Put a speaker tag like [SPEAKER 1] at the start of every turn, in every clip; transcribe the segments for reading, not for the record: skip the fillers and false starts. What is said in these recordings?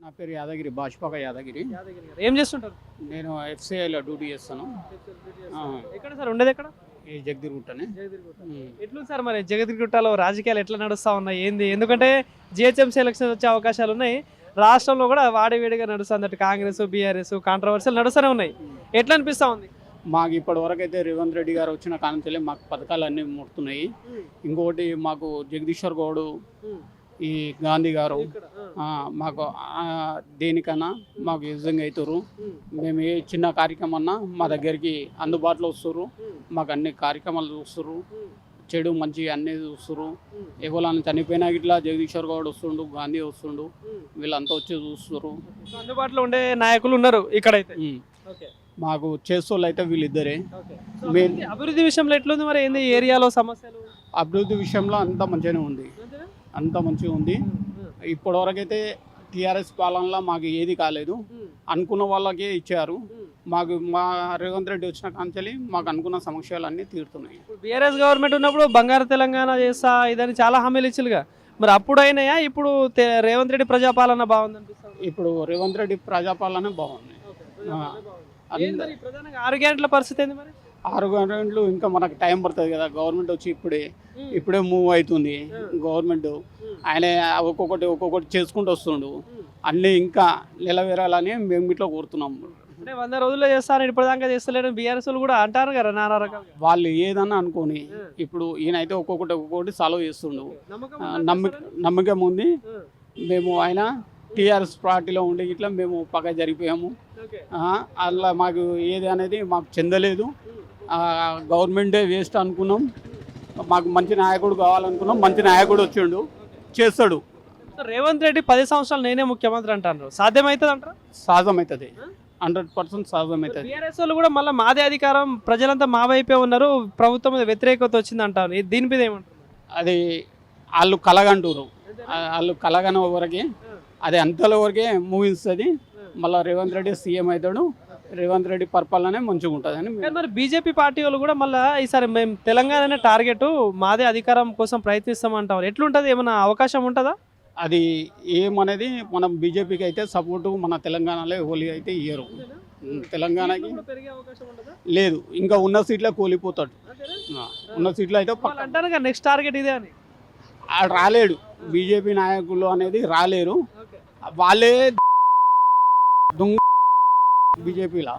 [SPEAKER 1] నా పేరు యాదగిరి, భాషపాక యాదగిరి.
[SPEAKER 2] ఏం చేస్తుంటారు?
[SPEAKER 1] నేను ఎఫ్సిఐలో డ్యూటీ చేస్తాను.
[SPEAKER 2] ఎక్కడ సార్ ఉండేది? ఎక్కడ?
[SPEAKER 1] ఈ జగదిరుగుట్టనే.
[SPEAKER 2] ఎట్లుంది సార్ మరి జగదిగుట్టలో రాజకీయాలు ఎట్లా నడుస్తా ఉన్నాయి ఏంది? ఎందుకంటే జిహెచ్ఎంసీ ఎలక్షన్ వచ్చే అవకాశాలు ఉన్నాయి. రాష్ట్రంలో కూడా వాడివేడిగా నడుస్తుంది, అటు కాంగ్రెస్ బీఆర్ఎస్ కాంట్రవర్సీలు నడుస్తూనే ఉన్నాయి. ఎట్లా అనిపిస్తా ఉంది?
[SPEAKER 1] మాకు ఇప్పటి వరకు అయితే రేవంత్ రెడ్డి గారు వచ్చిన కాలంలో మాకు పథకాలు అన్నీ ముడుతున్నాయి. ఇంకొకటి మాకు జగదీశ్వర్ గౌడ్, ఈ గాంధీ గారు మాకు దేనికన్నా మాకు యూజింగ్ అవుతారు. మేము ఏ చిన్న కార్యక్రమన్నా మా దగ్గరికి అందుబాటులో వస్తారు. మాకు అన్ని కార్యక్రమాలు చూస్తారు, చెడు మంచి అన్నీ చూస్తారు. ఎవరైనా చనిపోయినా ఇట్లా జగదీశ్వర్ గౌడ్ వస్తుండు, గాంధీ వస్తుండు, వీళ్ళంతా వచ్చి చూస్తారు.
[SPEAKER 2] అందుబాటులో ఉండే నాయకులు ఉన్నారు ఇక్కడైతే.
[SPEAKER 1] మాకు చేస్తోళ్ళు అయితే వీళ్ళిద్దరే.
[SPEAKER 2] అభివృద్ధి విషయంలో ఎట్లుంది మరి? ఏంది ఏరియాలో సమస్యలు?
[SPEAKER 1] అభివృద్ధి విషయంలో అంతా మంచిగానే ఉంది, అంతా మంచిగా ఉంది. ఇప్పటివరకు అయితే టీఆర్ఎస్ పాలనలో మాకు ఏది కాలేదు. అనుకున్న వాళ్ళకే ఇచ్చారు. మాకు మా రేవంత్ రెడ్డి వచ్చిన కాంచెలి మాకు అనుకున్న సమస్యలన్నీ తీరుతున్నాయి.
[SPEAKER 2] బీఆర్ఎస్ గవర్నమెంట్ ఉన్నప్పుడు బంగారు తెలంగాణ చేస్తా ఇదని చాలా హామీలు ఇచ్చిలుగా, మరి అప్పుడు అయినాయా? ఇప్పుడు రేవంత్ రెడ్డి ప్రజాపాలన బాగుంది అనిపిస్తుంది.
[SPEAKER 1] ఇప్పుడు రేవంత్ రెడ్డి ప్రజాపాలన బాగుంది.
[SPEAKER 2] ప్రధానంగా 6 గంటల పరిస్థితి ఏంది మరి?
[SPEAKER 1] 6 గంటలు ఇంకా మనకు టైం పడుతుంది కదా. గవర్నమెంట్ వచ్చి ఇప్పుడే మూవ్ అవుతుంది గవర్నమెంట్. ఆయన ఒక్కొక్కటి చేసుకుంటూ వస్తుండు. అన్నీ ఇంకా నెలవేరాలని మేము ఇట్లా కోరుతున్నాము.
[SPEAKER 2] అంటే 100 రోజుల్లో చేస్తాను, ఇప్పటిదాకా చేస్తలేడు బీఆర్ఎస్ కూడా అంటారు కదా నానా రకాలుగా.
[SPEAKER 1] వాళ్ళు ఏదన్నా అనుకోని ఇప్పుడు ఈయన అయితే ఒక్కొక్కటి సాల్వ్ చేస్తుండు. నమ్మకం ఉంది. మేము ఆయన టీఆర్ఎస్ పార్టీలో ఉండి ఇట్లా మేము పక్క జరిగిపోయాము. అలా మాకు ఏది అనేది మాకు చెందలేదు. గవర్నమెంటే వేస్ట్ అనుకున్నాం. మాకు మంచి నాయకుడు కావాలనుకున్నాం. మంచి నాయకుడు వచ్చిండు, చేస్తాడు.
[SPEAKER 2] రేవంత్ రెడ్డి 10 సంవత్సరాలు నేనే ముఖ్యమంత్రి అంటారు, సాధ్యమవుతుంది అంటారా?
[SPEAKER 1] సాధ్యమవుతుంది, 100% సాధ్యమవుతుంది.
[SPEAKER 2] బీఆర్ఎస్ వాళ్ళు కూడా మళ్ళీ మాదే అధికారం, ప్రజలంతా మా వైపే ఉన్నారు, ప్రభుత్వం మీద వ్యతిరేకత వచ్చింది అంటారు. దీని మీద ఏమంటారు?
[SPEAKER 1] అది వాళ్ళు కలగంటారు. వాళ్ళు కలగని వరకే, అది అంతలో వరకే ముగిస్తుంది. మళ్ళీ రేవంత్ రెడ్డి సీఎం అవుతాడు. రేవంత్ రెడ్డి పరిపాలనే మంచిగా ఉంటుందని.
[SPEAKER 2] మరి బీజేపీ పార్టీ వాళ్ళు కూడా మళ్ళీ ఈసారి మేము తెలంగాణనే టార్గెట్, మాదే అధికారం కోసం ప్రయత్నిస్తామంటారు. ఎట్లుంటుంది? ఏమైనా అవకాశం ఉంటుందా?
[SPEAKER 1] అది ఏమనేది మనం బీజేపీకి అయితే సపోర్టు మన తెలంగాణలో హోలీ అయితే ఇయ్యరు. తెలంగాణకి లేదు, ఇంకా ఉన్న సీట్లే కోల్పోతాడు. ఉన్న సీట్లు అయితే
[SPEAKER 2] అంటారు కదా నెక్స్ట్ టార్గెట్ ఇదే అని.
[SPEAKER 1] రాలేడు, బీజేపీ నాయకులు అనేది రాలేరు. వాళ్ళే బీజేపీలా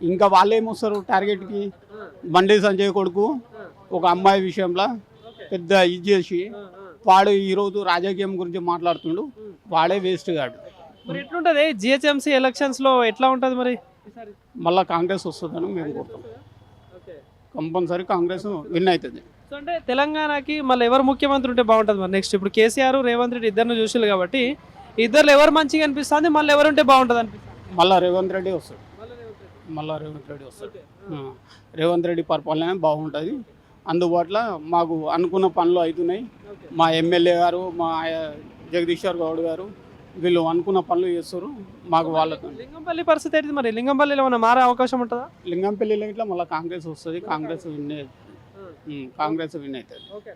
[SPEAKER 1] ఇంకా వాళ్ళేమొస్తారు టార్గెట్కి? బండి సంజయ్ కొడుకు ఒక అమ్మాయి విషయంలో పెద్ద ఇది చేసి వాడు ఈరోజు రాజకీయం గురించి మాట్లాడుతుండు. వాడే వేస్ట్ కాడు.
[SPEAKER 2] మరి ఎట్లుంటుంది జిహెచ్ఎంసీ ఎలక్షన్స్లో? ఎట్లా ఉంటుంది మరి?
[SPEAKER 1] మళ్ళీ కాంగ్రెస్ వస్తుందని మేము కోరుతాం. కంపల్సరీ కాంగ్రెస్ విన్ అవుతుంది.
[SPEAKER 2] సో అంటే తెలంగాణకి మళ్ళీ ఎవరు ముఖ్యమంత్రి ఉంటే బాగుంటుంది మరి నెక్స్ట్? ఇప్పుడు కేసీఆర్ రేవంత్ రెడ్డి ఇద్దరిని చూసారు కాబట్టి ఇద్దరు ఎవరు మంచిగా అనిపిస్తుంది, మళ్ళీ ఎవరు ఉంటే బాగుంటుంది అనిపిస్తుంది?
[SPEAKER 1] మళ్ళీ రేవంత్ రెడ్డి వస్తాడు. రేవంత్ రెడ్డి పరిపాలన బాగుంటుంది. అందుబాటులో మాకు అనుకున్న పనులు అవుతున్నాయి. మా ఎమ్మెల్యే గారు, మా జగదీశ్వర్ గౌడ్ గారు వీళ్ళు అనుకున్న పనులు చేస్తారు. మాకు వాళ్ళతో
[SPEAKER 2] లింగంపల్లి పరిస్థితి ఏంటి మరి? లింగంపల్లిలో ఏమైనా మారే అవకాశం ఉంటుందా?
[SPEAKER 1] లింగంపల్లిలో ఇట్లా మళ్ళీ కాంగ్రెస్ వస్తుంది. కాంగ్రెస్ విన్ అవుతుంది.
[SPEAKER 2] ఓకే.